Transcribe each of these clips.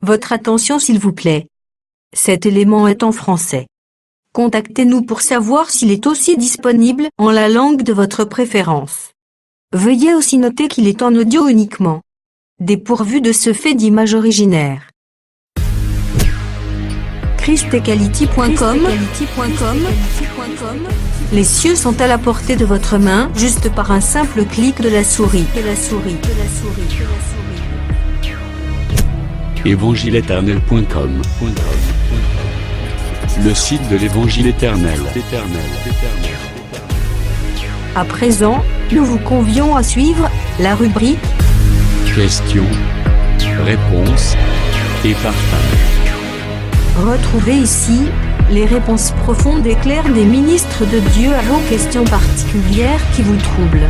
Votre attention s'il vous plaît. Cet élément est en français. Contactez-nous pour savoir s'il est aussi disponible en la langue de votre préférence. Veuillez aussi noter qu'il est en audio uniquement. Dépourvu de ce fait d'image originaire. christequality.com. Les cieux sont à la portée de votre main, juste par un simple clic de la souris. Évangileéternel.com, le site de l'Évangile éternel. À présent, nous vous convions à suivre la rubrique Questions, réponses et partage. Retrouvez ici les réponses profondes et claires des ministres de Dieu à vos questions particulières qui vous troublent.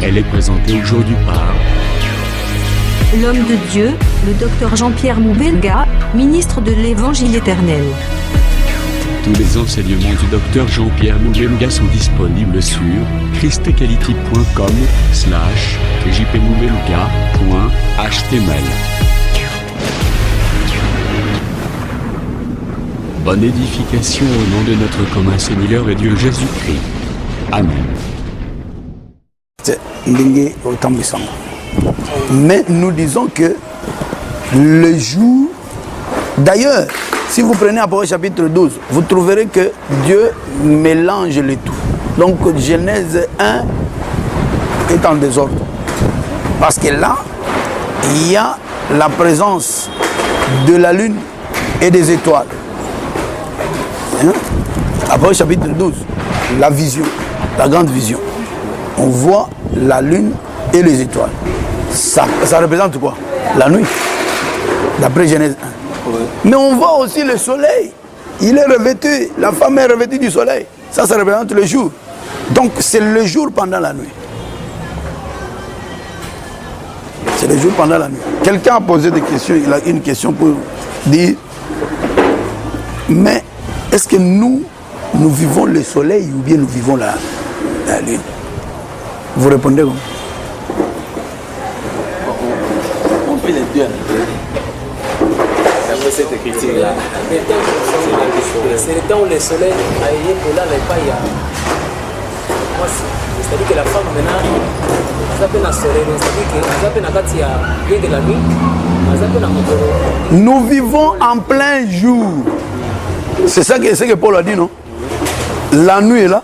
Elle est présentée aujourd'hui par L'homme de Dieu, le docteur Jean-Pierre Moubenga, ministre de l'Évangile éternel. Tous les enseignements du docteur Jean-Pierre Moubenga sont disponibles sur christequality.com/jpmoubenga.html. Bonne édification au nom de notre commun Seigneur et Dieu Jésus-Christ. Amen. Mais nous disons que le jour... D'ailleurs, si vous prenez Apocalypse chapitre 12, vous trouverez que Dieu mélange le tout. Donc Genèse 1 est en désordre. Parce que là, il y a la présence de la lune et des étoiles. Apocalypse chapitre 12, la vision, la grande vision. On voit la lune et les étoiles. Ça représente quoi? La nuit, d'après Genèse 1. Oui. Mais on voit aussi le soleil. Il est revêtu, la femme est revêtue du soleil. Ça représente le jour. Donc c'est le jour pendant la nuit. C'est le jour pendant la nuit. Quelqu'un a posé des questions, il a une question pour dire, mais est-ce que nous vivons le soleil ou bien nous vivons la lune? Vous répondez comment? On fait les deux. D'après cette écriture-là. C'est le temps où le soleil a été pour là, les pailles. C'est-à-dire que la femme maintenant, elle s'appelle la soleil, c'est-à-dire qu'elle s'appelle la Katia, bien de la nuit, elle s'appelle la Mokoro. Nous vivons en plein jour. C'est ça que Paul a dit, non? La nuit est là,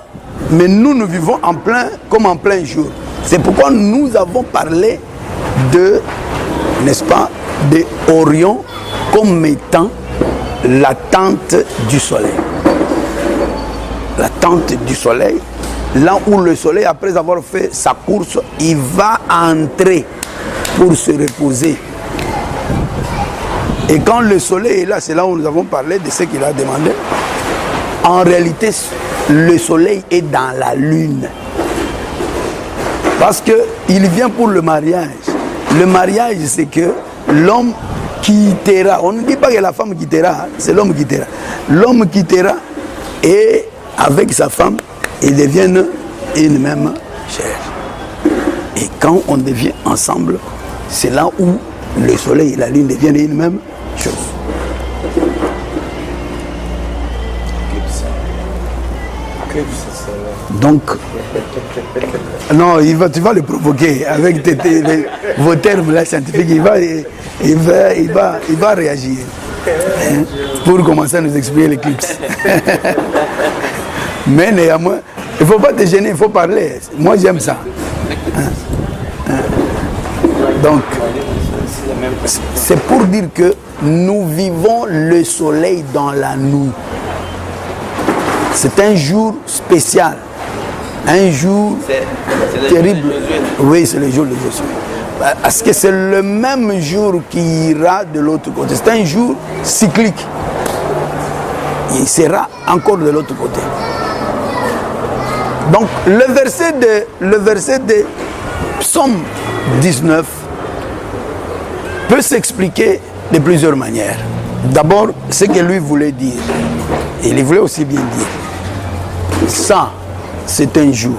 mais nous vivons comme en plein jour. C'est pourquoi nous avons parlé de, n'est-ce pas, de Orion comme étant la tente du soleil. La tente du soleil, là où le soleil, après avoir fait sa course, il va entrer pour se reposer. Et quand le soleil est là, c'est là où nous avons parlé de ce qu'il a demandé. En réalité, le soleil est dans la lune. Parce qu'il vient pour le mariage. Le mariage, c'est que l'homme quittera. On ne dit pas que la femme quittera, c'est l'homme qui quittera. L'homme quittera et avec sa femme, ils deviennent une même chair. Et quand on devient ensemble, c'est là où le soleil et la lune deviennent une même chose. Donc, non, tu vas le provoquer avec vos termes là, scientifiques, il va réagir pour commencer à nous expliquer l'éclipse. Mais néanmoins, il ne faut pas te gêner, il faut parler. Moi j'aime ça. Donc, c'est pour dire que nous vivons le soleil dans la nuit. C'est un jour spécial, un jour terrible. Oui, c'est le jour de Josué. Parce que c'est le même jour qui ira de l'autre côté. C'est un jour cyclique. Il sera encore de l'autre côté. Donc le verset de Psaume 19 peut s'expliquer de plusieurs manières. D'abord, ce que lui voulait dire. Il voulait aussi bien dire. Ça, c'est un jour.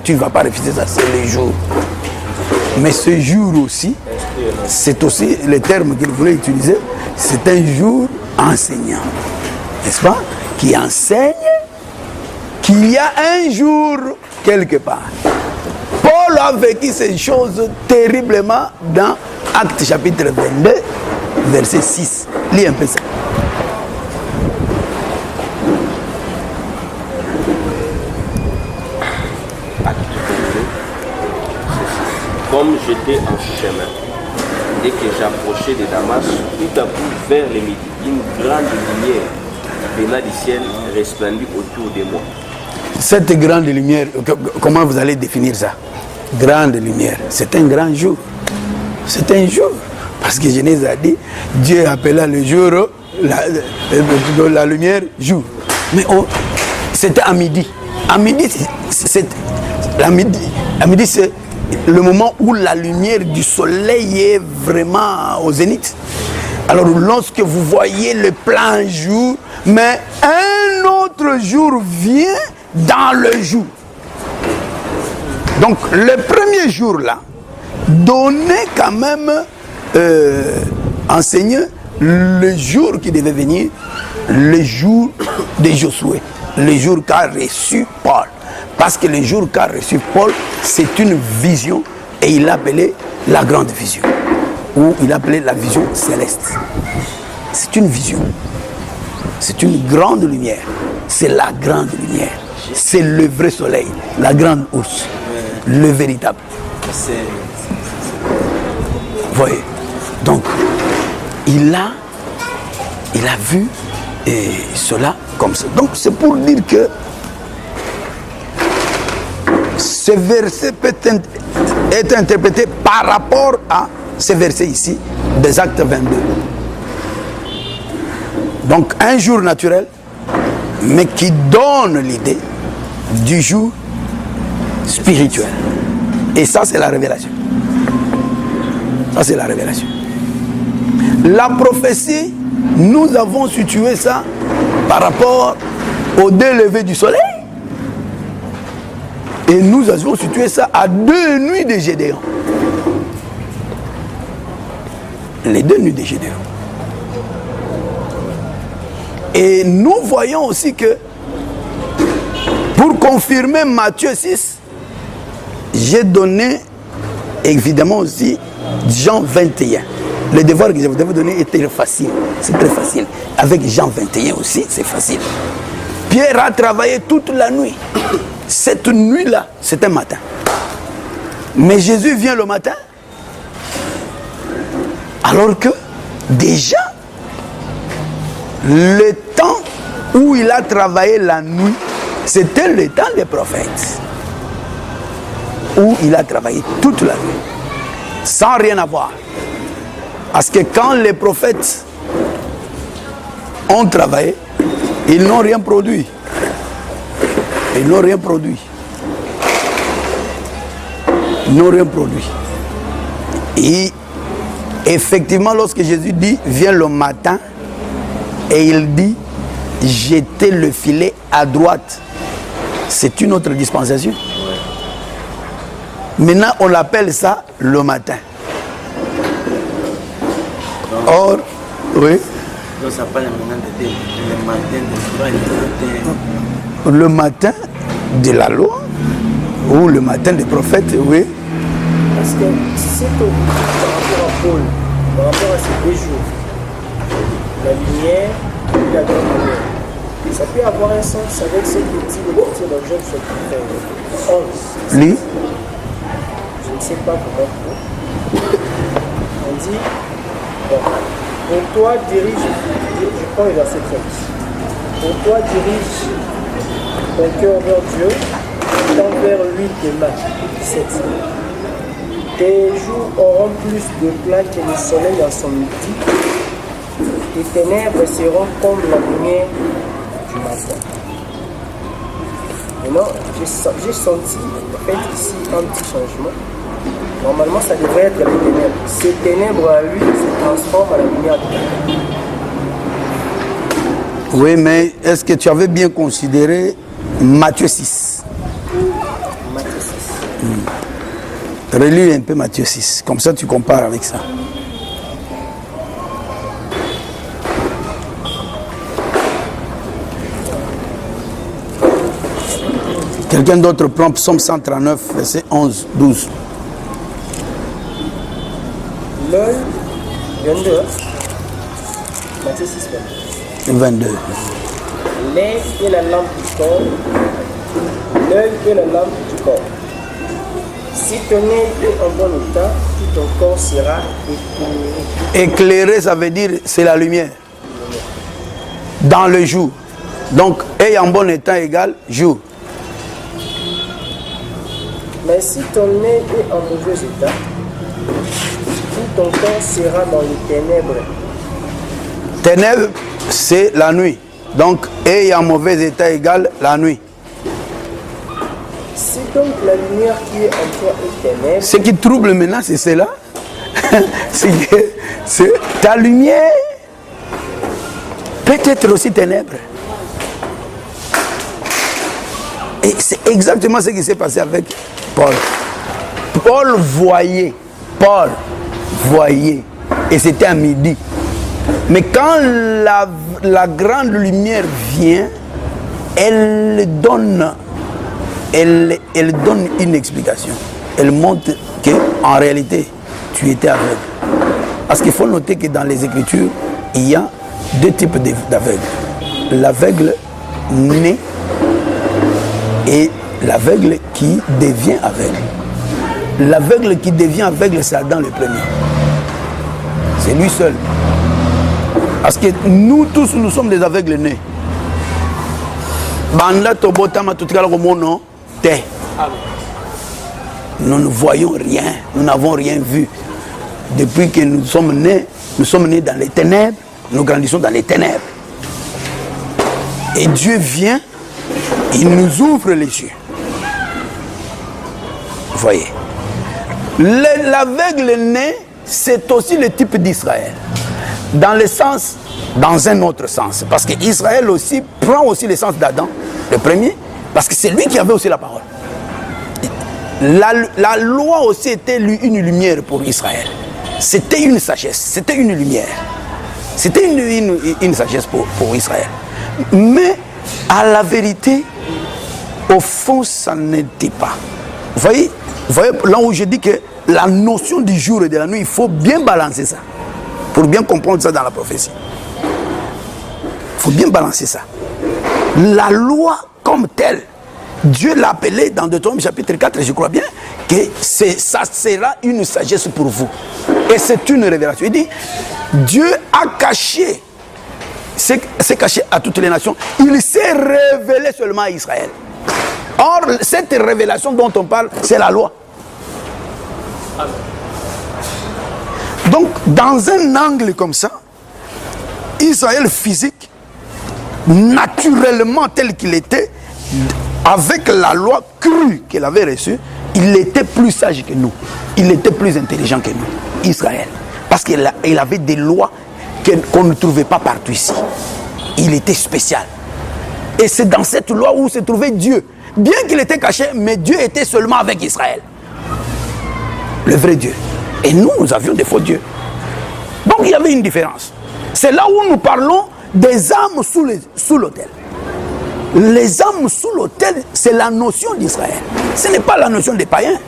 Tu ne vas pas refuser ça, c'est le jour. Mais ce jour aussi, c'est aussi le terme qu'il voulait utiliser, c'est un jour enseignant, n'est-ce pas, qui enseigne qu'il y a un jour quelque part. Paul a vécu ces choses terriblement dans Actes chapitre 22, verset 6. Lis un peu ça. Comme j'étais en chemin, dès que j'approchais de Damas, tout à coup vers le midi, une grande lumière venant du ciel resplendit autour de moi. Cette grande lumière, comment vous allez définir ça? Grande lumière, c'est un grand jour. C'est un jour. Parce que Genèse a dit, Dieu appela le jour, la lumière, jour. Mais c'était à midi. À midi, c'est le moment où la lumière du soleil est vraiment au zénith. Alors lorsque vous voyez le plein jour, mais un autre jour vient dans le jour. Donc le premier jour là, donnait quand même, enseignait le jour qui devait venir, le jour de Josué, le jour qu'a reçu Paul. Parce que le jour qu'a reçu Paul, c'est une vision, et il l'appelait la grande vision, ou il appelait la vision céleste. C'est une vision, c'est une grande lumière, c'est la grande lumière, c'est le vrai soleil, la grande ours, le véritable. Vous voyez, donc il a vu cela comme ça. Donc c'est pour dire que ce verset peut être interprété par rapport à ce verset ici des Actes 22. Donc un jour naturel, mais qui donne l'idée du jour spirituel. Et ça, c'est la révélation. Ça, c'est la révélation. La prophétie, nous avons situé ça par rapport au délevé du soleil. Et nous avons situé ça à 2 nuits de Gédéon. Les 2 nuits de Gédéon. Et nous voyons aussi que, pour confirmer Matthieu 6, j'ai donné évidemment aussi Jean 21. Le devoir que je vous avais donné était facile. C'est très facile. Avec Jean 21 aussi, c'est facile. Pierre a travaillé toute la nuit. Cette nuit-là, c'est un matin. Mais Jésus vient le matin. Alors que, déjà, le temps où il a travaillé la nuit, c'était le temps des prophètes. Où il a travaillé toute la nuit. Sans rien avoir. Parce que quand les prophètes ont travaillé, ils n'ont rien produit. Ils n'ont rien produit. Ils n'ont rien produit. Et effectivement, lorsque Jésus dit, viens le matin, et il dit, jetez le filet à droite, c'est une autre dispensation. Maintenant, on l'appelle ça le matin. Or, oui. Ça parle maintenant le matin de la loi ou le matin des prophètes, oui. Parce que c'est par rapport à Paul, par rapport à ces 2 jours, la lumière et la grande lumière, ça peut avoir un sens avec ce que dit le petit dans Job chapitre 11. Lis. Je ne sais pas comment. On dit, bon, pour toi dirige, je prends le verset 30. Pour toi dirige ton cœur vers Dieu, tend vers lui tes mains. 17. Tes jours auront plus d'éclat que le soleil en son midi. Tes ténèbres seront comme la lumière du matin. Maintenant, j'ai senti, en fait, ici, un petit changement. Normalement, ça devrait être les ténèbres. Ces ténèbres, à lui, se transforment en la lumière du matin. Oui, mais est-ce que tu avais bien considéré Matthieu 6? Matthieu 6. Relis un peu Matthieu 6, comme ça tu compares avec ça. Quelqu'un d'autre prend Psaume 139, verset 11, 12. L'œil, 22, Matthieu 6, 22. L'œil est la lampe du corps. L'œil est la lampe du corps. Si ton œil est en bon état, tout ton corps sera éclairé. Éclairer, ça veut dire c'est la lumière. Dans le jour. Donc, œil en bon état égale jour. Mais si ton œil est en mauvais état, tout ton corps sera dans les ténèbres. Ténèbres, c'est la nuit. Donc, œil en mauvais état égale la nuit. Si donc la lumière qui est en toi est ténèbres, Ce qui trouble maintenant, c'est cela. C'est ta lumière peut être aussi ténèbres. Et c'est exactement ce qui s'est passé avec Paul. Paul voyait. Et c'était à midi. Mais quand la grande lumière vient, elle donne une explication. Elle montre qu'en réalité, tu étais aveugle. Parce qu'il faut noter que dans les Écritures, il y a deux types d'aveugles. L'aveugle né et l'aveugle qui devient aveugle. L'aveugle qui devient aveugle, c'est Adam le premier. C'est lui seul. Parce que nous tous, nous sommes des aveugles nés. Banda tobotama tutikala komono te. Nous ne voyons rien, nous n'avons rien vu. Depuis que nous sommes nés dans les ténèbres, nous grandissons dans les ténèbres. Et Dieu vient, il nous ouvre les yeux. Vous voyez. L'aveugle né, c'est aussi le type d'Israël. Dans un autre sens. Parce qu'Israël aussi prend aussi le sens d'Adam, le premier, parce que c'est lui qui avait aussi la parole. La loi aussi était une lumière pour Israël. C'était une sagesse, c'était une lumière. C'était une sagesse pour Israël. Mais à la vérité, au fond, ça n'était pas. Vous voyez, là où je dis que la notion du jour et de la nuit, il faut bien balancer ça. Pour bien comprendre ça dans la prophétie. Il faut bien balancer ça. La loi comme telle, Dieu l'a appelée dans Deutéronome chapitre 4, je crois bien, que ça sera une sagesse pour vous. Et c'est une révélation. Il dit, Dieu a caché, c'est caché à toutes les nations. Il s'est révélé seulement à Israël. Or, cette révélation dont on parle, c'est la loi. Donc, dans un angle comme ça, Israël physique, naturellement tel qu'il était, avec la loi crue qu'il avait reçue, il était plus sage que nous. Il était plus intelligent que nous, Israël. Parce qu'il avait des lois qu'on ne trouvait pas partout ici. Il était spécial. Et c'est dans cette loi où se trouvait Dieu. Bien qu'il était caché, mais Dieu était seulement avec Israël. Le vrai Dieu. Et nous avions des faux dieux. Donc il y avait une différence. C'est là où nous parlons des âmes sous l'autel. Les âmes sous l'autel, c'est la notion d'Israël. Ce n'est pas la notion des païens.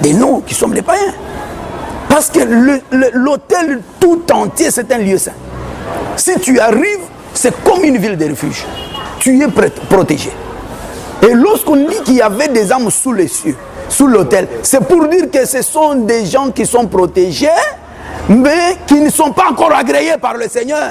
Des nous qui sommes les païens. Parce que l'autel tout entier, c'est un lieu saint. Si tu arrives, c'est comme une ville de refuge. Tu es protégé. Et lorsqu'on dit qu'il y avait des âmes sous les cieux, sous l'autel, c'est pour dire que ce sont des gens qui sont protégés, mais qui ne sont pas encore agréés par le Seigneur.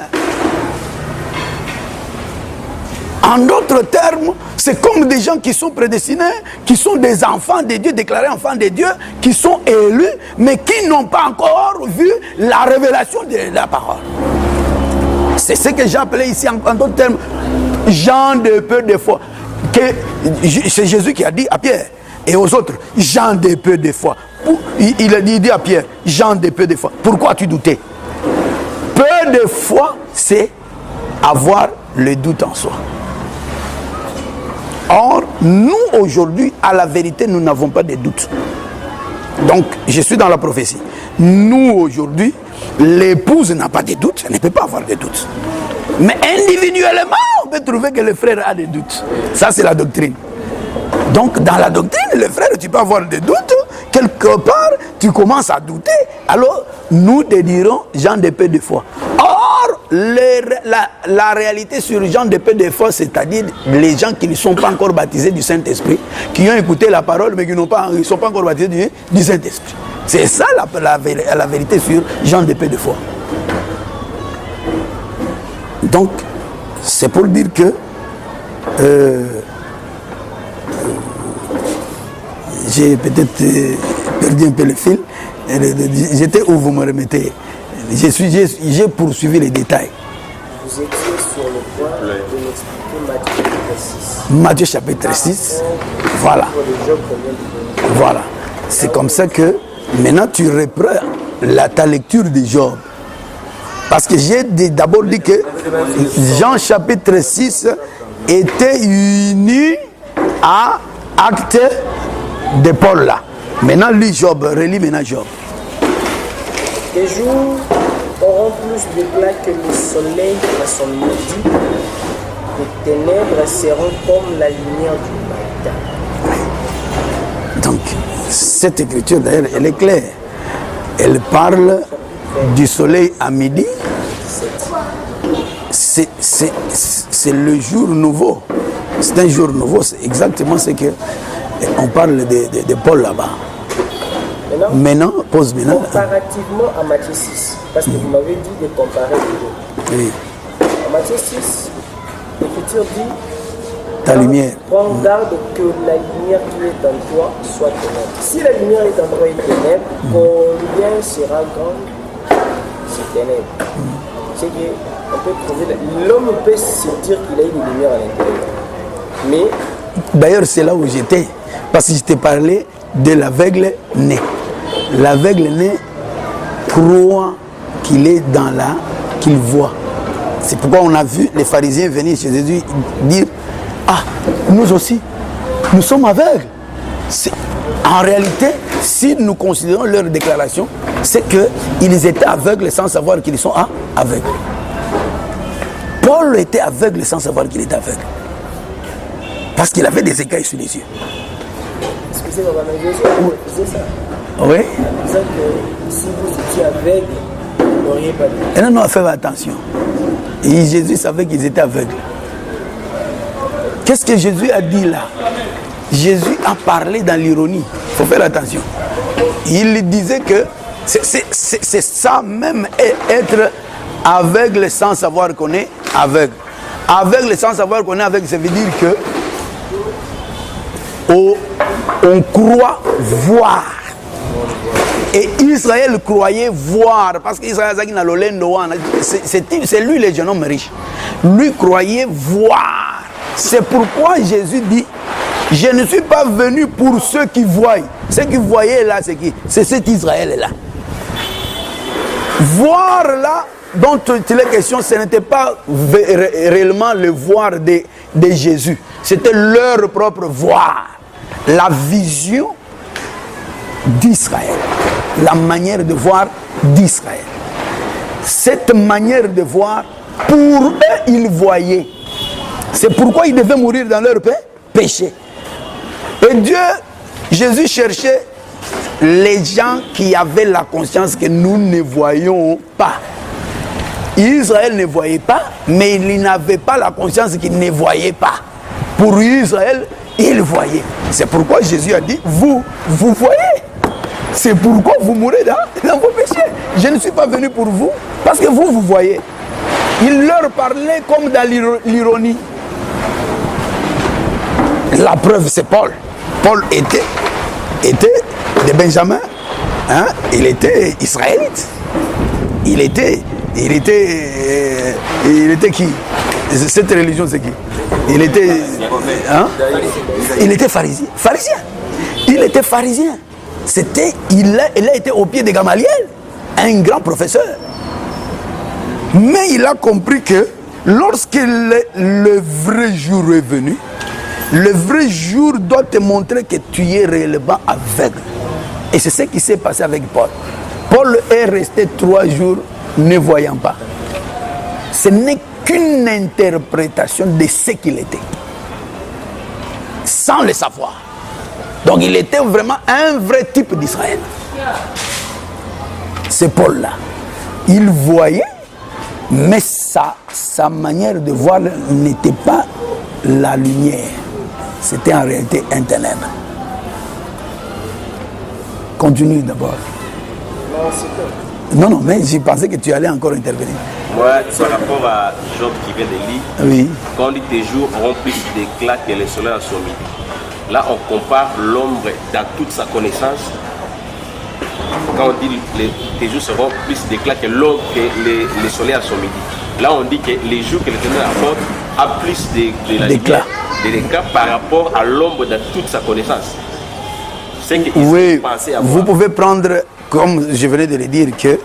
En d'autres termes, c'est comme des gens qui sont prédestinés, qui sont des enfants de Dieu, déclarés enfants de Dieu, qui sont élus, mais qui n'ont pas encore vu la révélation de la parole. C'est ce que j'ai appelé ici, en d'autres termes, gens de peu de foi. C'est Jésus qui a dit à Pierre et aux autres, gens de peu de foi. Il dit à Pierre, gens de peu de foi. Pourquoi tu doutais? Peu de foi, c'est avoir le doute en soi. Or, nous aujourd'hui, à la vérité, nous n'avons pas de doute. Donc, je suis dans la prophétie. Nous, aujourd'hui, l'épouse n'a pas de doutes, elle ne peut pas avoir de doutes. Mais individuellement, on peut trouver que le frère a des doutes. Ça, c'est la doctrine. Donc, dans la doctrine, le frère, tu peux avoir des doutes. Quelque part, tu commences à douter. Alors, nous te dirons gens de peu de foi. Or, la réalité sur gens de peu de foi, c'est-à-dire les gens qui ne sont pas encore baptisés du Saint-Esprit, qui ont écouté la parole, mais qui ne sont pas encore baptisés du Saint-Esprit. C'est ça la vérité sur gens de peu de foi. Donc, c'est pour dire que j'ai peut-être perdu un peu le fil. J'étais où vous me remettez. J'ai poursuivi les détails. Vous étiez sur le point de m'expliquer Matthieu Matthieu chapitre 6. chapitre 6. Voilà. Job, Voilà. C'est comme ça que maintenant tu reprends ta lecture de Job. Parce que j'ai d'abord dit que Jean chapitre 6 était uni à Acte de Paul là. Maintenant, lis Job, relis maintenant Job. Les jours auront plus d'éclat que le soleil à son midi. Les ténèbres seront comme la lumière du matin. Donc, cette écriture d'ailleurs, elle est claire. Elle parle du soleil à midi. C'est le jour nouveau. C'est un jour nouveau, c'est exactement ce que on parle de Paul là-bas. Maintenant, pause maintenant. Comparativement à Matthieu 6, parce que vous m'avez dit de comparer les deux. Oui. En Matthieu 6, l'Écriture dit Ta lumière. Prends garde que la lumière qui est en toi soit ténèbre. Si la lumière est en toi et ténèbre, combien sera grande ces ténèbres? C'est qu'on peut trouver. L'homme peut se dire qu'il a une lumière à l'intérieur. Mais. D'ailleurs, c'est là où j'étais. Parce que je t'ai parlé de l'aveugle né. L'aveugle né croit qu'il est dans la, qu'il voit. C'est pourquoi on a vu les pharisiens venir chez Jésus dire ah, nous aussi, nous sommes aveugles. En réalité, si nous considérons leur déclaration, c'est qu'ils étaient aveugles sans savoir qu'ils sont aveugles. Paul était aveugle sans savoir qu'il était aveugle. Parce qu'il avait des écailles sur les yeux. Excusez-moi, mais Jésus faisait ça. Oui. En disant que si vous étiez aveugle, vous n'auriez pas dit. Et non, faites attention. Et Jésus savait qu'ils étaient aveugles. Qu'est-ce que Jésus a dit là? Jésus a parlé dans l'ironie. Il faut faire attention. Il disait que c'est ça même, être aveugle sans savoir qu'on est aveugle. Aveugle sans savoir qu'on est aveugle, ça veut dire que on croit voir. Et Israël croyait voir, parce qu'Israël c'est lui le jeune homme riche. Lui croyait voir. C'est pourquoi Jésus dit, je ne suis pas venu pour ceux qui voient. Ceux qui voyaient là, c'est qui? C'est cet Israël là. Voir là, dont il est question, ce n'était pas réellement le voir de Jésus. C'était leur propre voir. La vision d'Israël. La manière de voir d'Israël. Cette manière de voir, pour eux, ils voyaient. C'est pourquoi ils devaient mourir dans leur péché. Et Dieu, Jésus cherchait les gens qui avaient la conscience que nous ne voyons pas. Israël ne voyait pas, mais il n'avait pas la conscience qu'il ne voyait pas. Pour Israël, il voyait. C'est pourquoi Jésus a dit, vous voyez. C'est pourquoi vous mourrez dans vos péchés. Je ne suis pas venu pour vous, parce que vous voyez. Il leur parlait comme dans l'ironie. La preuve, c'est Paul. Paul était de Benjamin. Hein? Il était israélite. Il était qui? Cette religion, c'est qui? Il était pharisien. Il était pharisien. Il a été au pied de Gamaliel, un grand professeur. Mais il a compris que lorsque le vrai jour est venu, le vrai jour doit te montrer que tu es réellement aveugle. Et c'est ce qui s'est passé avec Paul. Paul est resté 3 jours ne voyant pas. Ce n'est qu'une interprétation de ce qu'il était, sans le savoir. Donc il était vraiment un vrai type d'Israël. C'est Paul-là. Il voyait, mais sa manière de voir n'était pas la lumière. C'était en réalité un ténèbre. Continue d'abord. Non, mais j'ai pensé que tu allais encore intervenir. Moi, par rapport à Job qui vient de lire, Oui. quand on dit tes jours auront plus d'éclat que le soleil à son midi. Là, on compare l'ombre dans toute sa connaissance. Quand on dit tes jours seront plus d'éclat que l'ombre que le soleil à son midi. Là, on dit que les jours que l'Éternel apporte a plus de la lumière, de l'éclat par rapport à l'ombre dans toute sa connaissance. C'est que Oui, vous pouvez prendre, comme je venais de le dire, que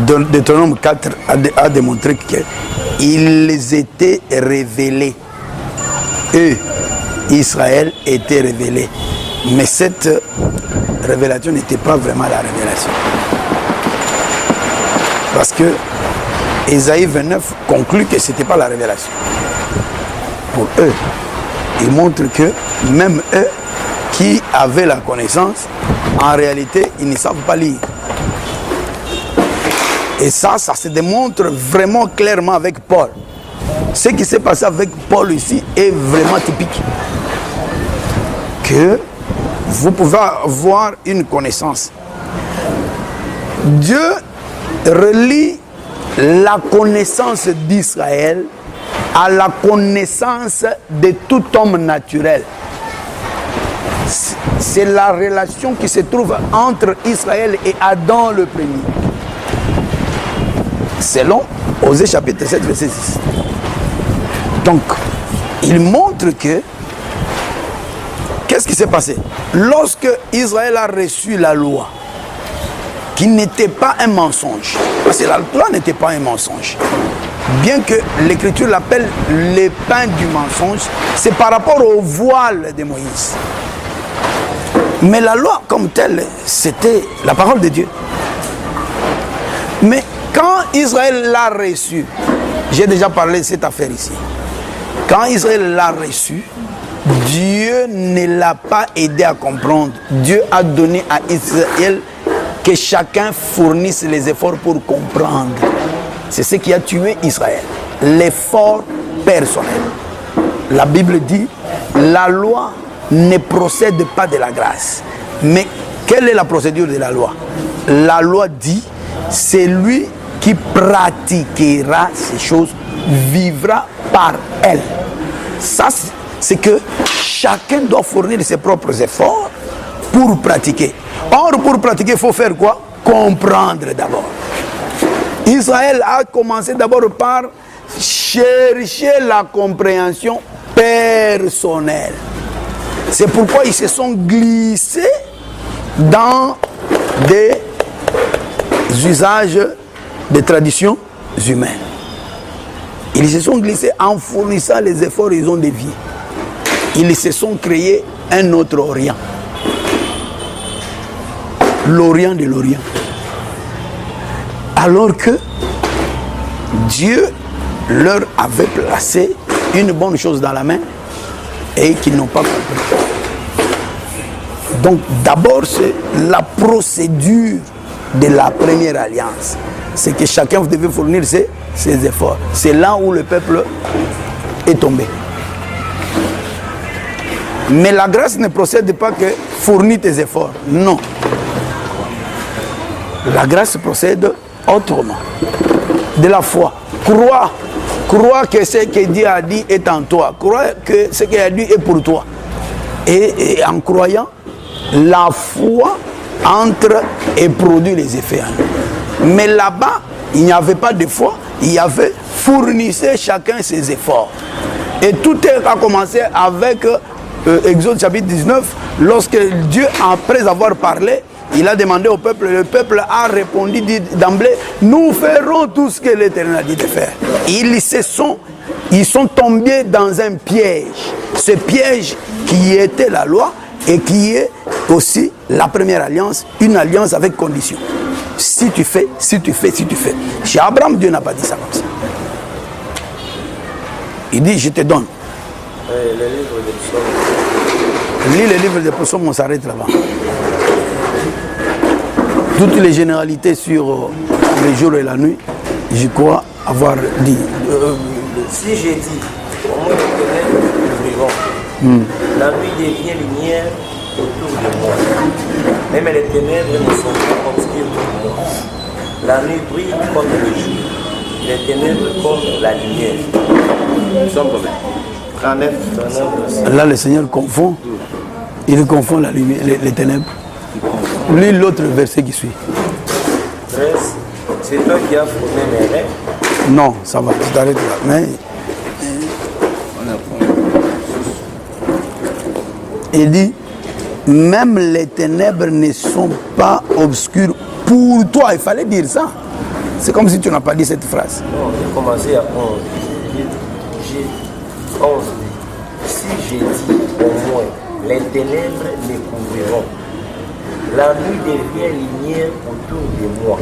Deutéronome 4 a démontré qu'ils étaient révélés. Eux, Israël était révélé. Mais cette révélation n'était pas vraiment la révélation. Parce que Ésaïe 29 conclut que ce n'était pas la révélation. Pour eux, il montre que même eux qui avaient la connaissance, en réalité, ils ne savent pas lire. Et ça se démontre vraiment clairement avec Paul. Ce qui s'est passé avec Paul ici est vraiment typique. Que vous pouvez avoir une connaissance. Dieu relie la connaissance d'Israël à la connaissance de tout homme naturel. C'est la relation qui se trouve entre Israël et Adam le premier. Selon Osée chapitre 7, verset 6. Donc, il montre que, qu'est-ce qui s'est passé? Lorsque Israël a reçu la loi, qui n'était pas un mensonge, parce que la loi n'était pas un mensonge, bien que l'Écriture l'appelle le pain du mensonge, c'est par rapport au voile de Moïse. Mais la loi comme telle, c'était la parole de Dieu. Mais quand Israël l'a reçu, j'ai déjà parlé de cette affaire ici. Quand Israël l'a reçu, Dieu ne l'a pas aidé à comprendre. Dieu a donné à Israël que chacun fournisse les efforts pour comprendre. C'est ce qui a tué Israël. L'effort personnel. La Bible dit, la loi ne procède pas de la grâce. Mais quelle est la procédure de la loi? La loi dit, c'est lui qui pratiquera ces choses, vivra par elle. Ça, c'est que chacun doit fournir ses propres efforts pour pratiquer. Or, pour pratiquer, il faut faire quoi? Comprendre d'abord. Israël a commencé d'abord par chercher la compréhension personnelle. C'est pourquoi ils se sont glissés dans des usages, des traditions humaines. Ils se sont glissés en fournissant les efforts, ils ont dévié. Ils se sont créés un autre Orient. L'Orient de l'Orient. Alors que Dieu leur avait placé une bonne chose dans la main et qu'ils n'ont pas compris. Donc d'abord c'est la procédure de la première alliance. C'est que chacun devait fournir ses efforts. C'est là où le peuple est tombé. Mais la grâce ne procède pas que fournis tes efforts. Non. La grâce procède autrement. De la foi. Crois que ce que Dieu a dit est en toi. Crois que ce qu'il a dit est pour toi. Et en croyant, la foi entre et produit les effets en nous. Mais là-bas, il n'y avait pas de foi, il y avait fournissez chacun ses efforts. Et tout a commencé avec Exode chapitre 19, lorsque Dieu, après avoir parlé, il a demandé au peuple, le peuple a répondu d'emblée, nous ferons tout ce que l'Éternel a dit de faire. Ils sont tombés dans un piège. Ce piège qui était la loi et qui est aussi la première alliance, une alliance avec condition. Si tu fais, si tu fais, si tu fais. Chez Abraham, Dieu n'a pas dit ça comme ça. Il dit, je te donne. Le livre des psaumes. Lis le livre des psaumes, on s'arrête là-bas. Toutes les généralités sur les jours et la nuit, je crois avoir dit. Si j'ai dit, au moins les ténèbres vivants, la nuit devient lumière autour de moi. Même les ténèbres ne sont pas obscures pour moi. La nuit brille comme le jour, les ténèbres comme la lumière. Somme combien? 39. Là, le Seigneur confond. Il confond la lumière, les ténèbres. Lis l'autre verset qui suit. 13. C'est toi qui as formé mes rêves. Non, ça va, tu t'arrêtes là. Mais il dit, même les ténèbres ne sont pas obscures pour toi. Il fallait dire ça. C'est comme si tu n'as pas dit cette phrase. Non, j'ai commencé à 11. J'ai 11. Si j'ai dit au moins, les ténèbres me couvriront. La nuit devient lumière autour de moi.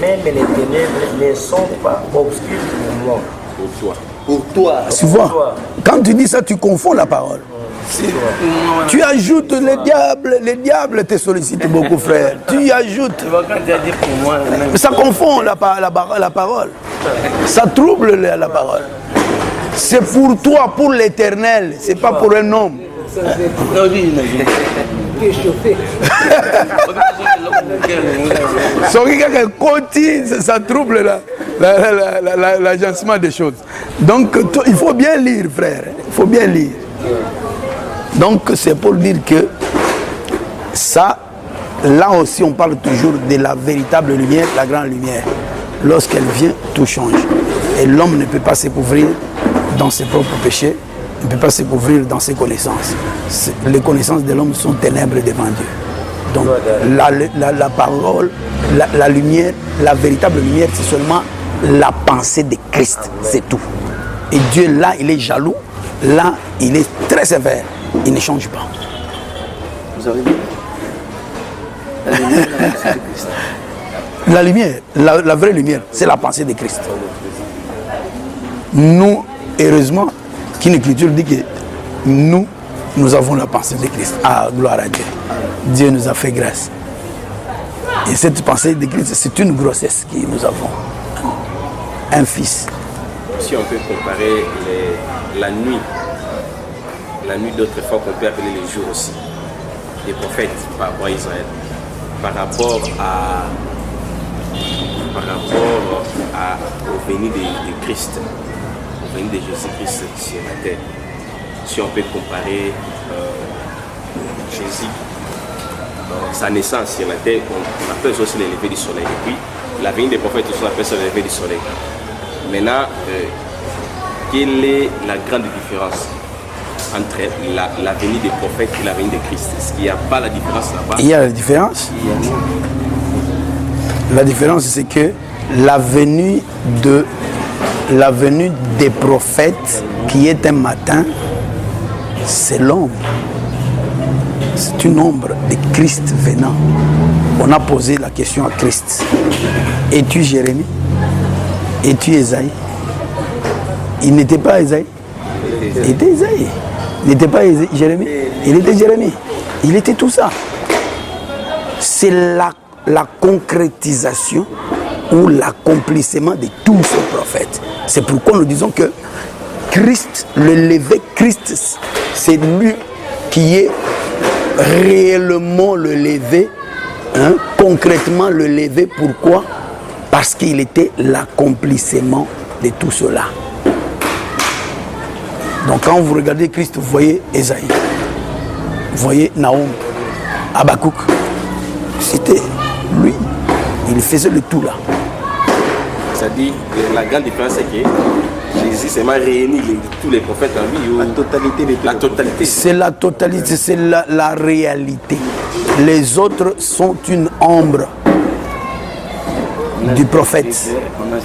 Même les ténèbres ne sont pas obscures pour moi. Pour toi. Pour toi. Tu vois, quand tu dis ça, tu confonds la parole. Tu ajoutes les diables te sollicitent beaucoup, frère. Tu y ajoutes. Quand tu as dit pour moi, même. Ça confond la parole. Ça trouble la parole. C'est pour toi, pour l'éternel. C'est pas pour un homme. Ça trouble l'agencement des choses. Donc il faut bien lire, frère. Il faut bien lire. Donc c'est pour dire que ça, là aussi on parle toujours de la véritable lumière, la grande lumière. Lorsqu'elle vient, tout change. Et l'homme ne peut pas se couvrir dans ses propres péchés, ne peut pas se couvrir dans ses connaissances. Les connaissances de l'homme sont ténèbres devant Dieu. Donc la parole, la lumière, la véritable lumière, c'est seulement la pensée de Christ, c'est tout. Et Dieu, là, il est jaloux, là, il est très sévère, il ne change pas. Vous avez dit La lumière, la vraie lumière, c'est la pensée de Christ. Nous, heureusement, qu'une écriture dit que nous avons la pensée de Christ. Ah, gloire à Dieu. Dieu nous a fait grâce. Et cette pensée de Christ, c'est une grossesse que nous avons. Un fils. Si on peut comparer la nuit d'autrefois qu'on peut appeler les jours aussi, des prophètes par rapport à Israël, par rapport au venir de Christ, au venir de Jésus-Christ sur la terre. Si on peut comparer Jésus, sa naissance sur la terre, on appelle ça aussi le lever du soleil. Et puis, la venue des prophètes, on appelle ça le lever du soleil. Maintenant, quelle est la grande différence entre la venue des prophètes et la venue de Christ? Est-ce qu'il n'y a pas la différence là-bas? Il y a la différence. La différence, c'est que la venue des prophètes, qui est un matin, c'est l'ombre. C'est une ombre de Christ venant. On a posé la question à Christ. Es-tu Jérémie? Es-tu Ésaïe? Il n'était pas Ésaïe. Il était Ésaïe. Il n'était pas Jérémie. Il était Jérémie. Il était tout ça. C'est la concrétisation ou l'accomplissement de tous ces prophètes. C'est pourquoi nous disons que Christ, le levé, Christ, c'est lui qui est réellement le levé, hein, concrètement le levé. Pourquoi? Parce qu'il était l'accomplissement de tout cela. Donc quand vous regardez Christ, vous voyez Ésaïe, vous voyez Naoum, Habakkuk. C'était lui. Il faisait le tout là. C'est-à-dire que la grande différence c'est que Jésus s'est réuni tous les prophètes en lui. La totalité. C'est la totalité, c'est la réalité. Les autres sont une ombre du prophète. On a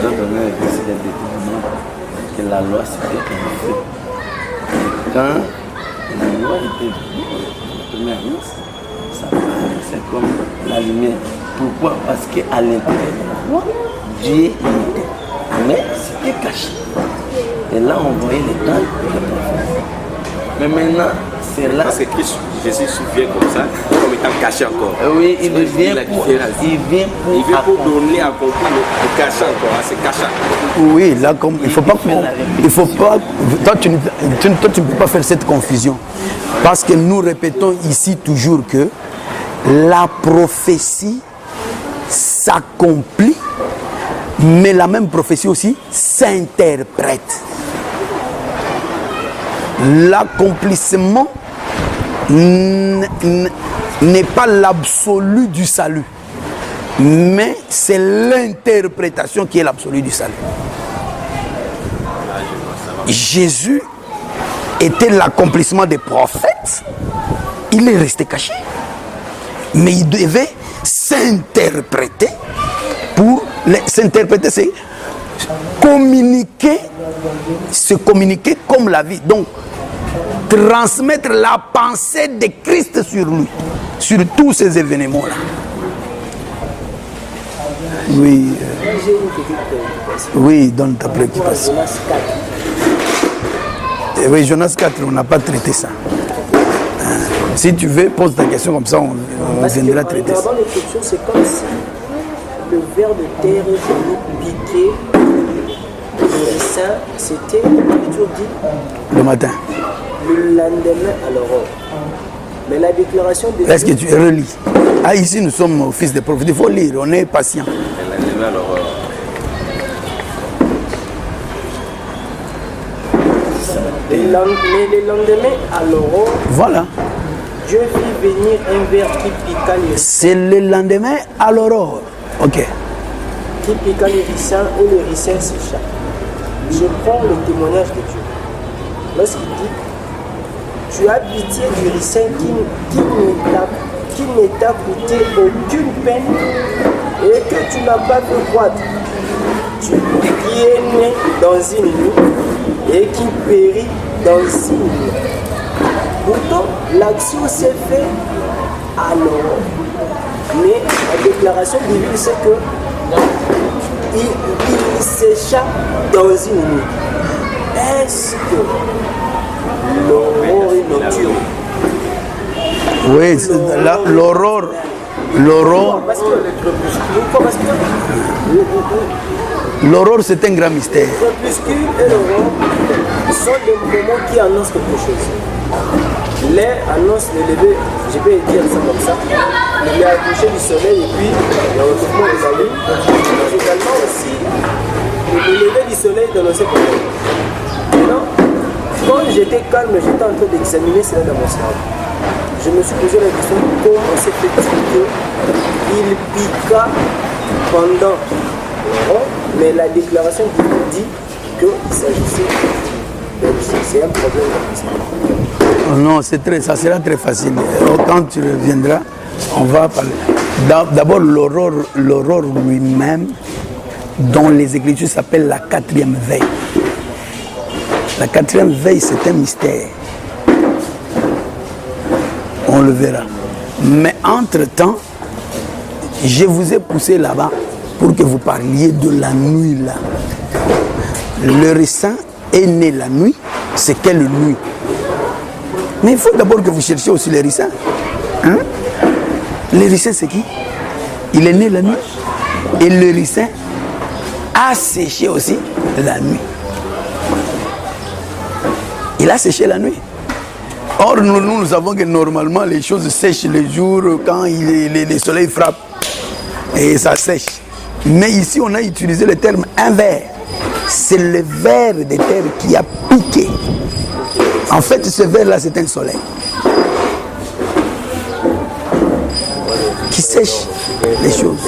donné que la loi c'était un fait. Quand la loi était la première loi, c'est comme la lumière. Pourquoi? Parce qu'à l'intérieur de la croix, Dieu y était. Mais c'était caché. Et là, on voyait les temps et les prophètes. Mais maintenant, c'est là. Parce que Christ, Jésus vient comme ça, comme étant caché encore. Oui, il vient pour donner à comprendre le caché encore, c'est caché. Oui, là, comme, il faut pas. Toi, tu ne peux pas faire cette confusion. Parce que nous répétons ici toujours que la prophétie s'accomplit, mais la même prophétie aussi s'interprète. L'accomplissement n'est pas l'absolu du salut, mais c'est l'interprétation qui est l'absolu du salut. Jésus était l'accomplissement des prophètes, il est resté caché, mais il devait s'interpréter. S'interpréter, c'est communiquer, se communiquer comme la vie. Donc, transmettre la pensée de Christ sur lui, sur tous ces événements-là. Oui. Oui, donne ta préoccupation. Oui, Jonas 4, on n'a pas traité ça. Si tu veux, pose ta question comme ça, on viendra traiter ça. Dans l'écriture, c'est comme si le ver de terre est venu piquer le ricin. C'était, l'écriture dit, le matin. Le lendemain à l'aurore. Mais la déclaration de... Est-ce que tu relis? Ah, ici, nous sommes au fils des prophètes. Il faut lire, on est patient. Le lendemain à l'aurore. Mais le lendemain à l'aurore, voilà. Dieu fit venir un ver qui piqua le... C'est le lendemain à l'aurore. Ok. Qui piqua le ricin et le ricin sécha. Je prends le témoignage de Dieu. Lorsqu'il dit, tu as pitié du ricin qui ne t'a coûté aucune peine et que tu n'as pas fait croître. Qui est né dans une nuit et qui périt dans une nuit. Pourtant, l'action s'est faite à l'aurore. Mais la déclaration divine, c'est que il sécha dans une nuit. Est-ce que l'aurore est nocturne? Oui, l'aurore. Parce que l'aurore, c'est un grand mystère. Le crépuscule et l'aurore sont des moments qui annoncent quelque chose. L'air annonce le lever, je vais dire ça comme ça. Il y a le coucher du soleil et puis le retournement de la lune. Mais également aussi le lever du soleil dans le second. Maintenant, quand j'étais calme, j'étais en train d'examiner cela dans mon cerveau. Je me suis posé la question, comment se fait-il qu'il piqua pendant l'aurore, mais la déclaration dit qu'il s'agissait c'est un problème. Non, ça sera très facile. Quand tu reviendras, on va parler. D'abord, l'aurore lui-même, dans les Écritures, s'appelle la 4e veille. La 4e veille, c'est un mystère. On le verra. Mais entre-temps, je vous ai poussé là-bas pour que vous parliez de la nuit là. Le ricin est né la nuit, c'est quelle nuit? Mais il faut d'abord que vous cherchiez aussi les ricins. Hein? Le ricin, c'est qui? Il est né la nuit. Et le ricin a séché aussi la nuit. Il a séché la nuit. Or, nous savons que normalement, les choses sèchent le jour quand le soleil frappe. Et ça sèche. Mais ici, on a utilisé le terme un ver. C'est le ver de terre qui a piqué. En fait, ce ver-là, c'est un soleil qui sèche les choses.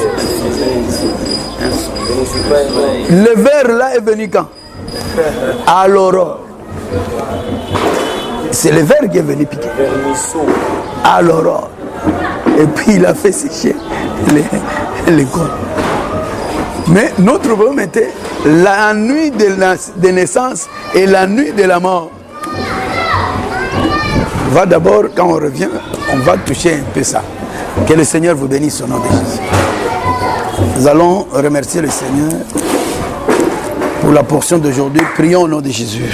Le ver-là est venu quand? À l'aurore. C'est le ver qui est venu piquer. À l'aurore. Et puis, il a fait sécher les corps. Mais notre problème était la nuit de naissance et la nuit de la mort. Va d'abord, quand on revient, on va toucher un peu ça. Que le Seigneur vous bénisse au nom de Jésus. Nous allons remercier le Seigneur pour la portion d'aujourd'hui. Prions au nom de Jésus.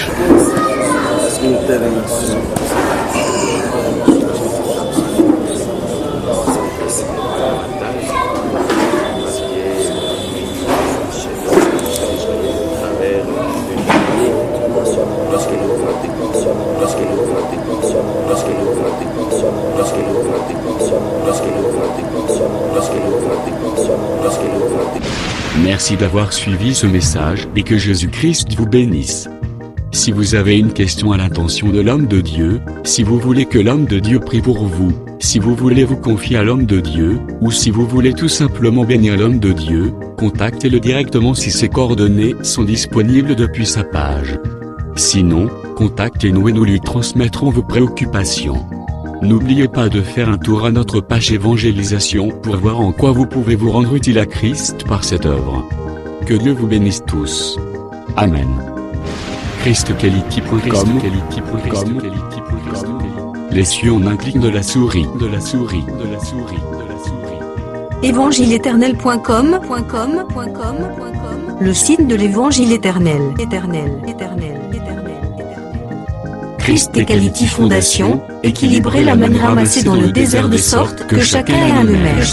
Merci d'avoir suivi ce message et que Jésus-Christ vous bénisse. Si vous avez une question à l'intention de l'homme de Dieu, si vous voulez que l'homme de Dieu prie pour vous, si vous voulez vous confier à l'homme de Dieu, ou si vous voulez tout simplement bénir l'homme de Dieu, contactez-le directement si ses coordonnées sont disponibles depuis sa page. Sinon, contactez-nous et nous lui transmettrons vos préoccupations. N'oubliez pas de faire un tour à notre page évangélisation pour voir en quoi vous pouvez vous rendre utile à Christ par cette œuvre. Que Dieu vous bénisse tous. Amen. ChristKelity.com. Les cieux en un clic de la souris. Évangile-éternel.com, le site de l'évangile éternel. Christ et Quality Fondation, équilibrer la manne ramassée dans le désert de sorte que chacun ait un numère.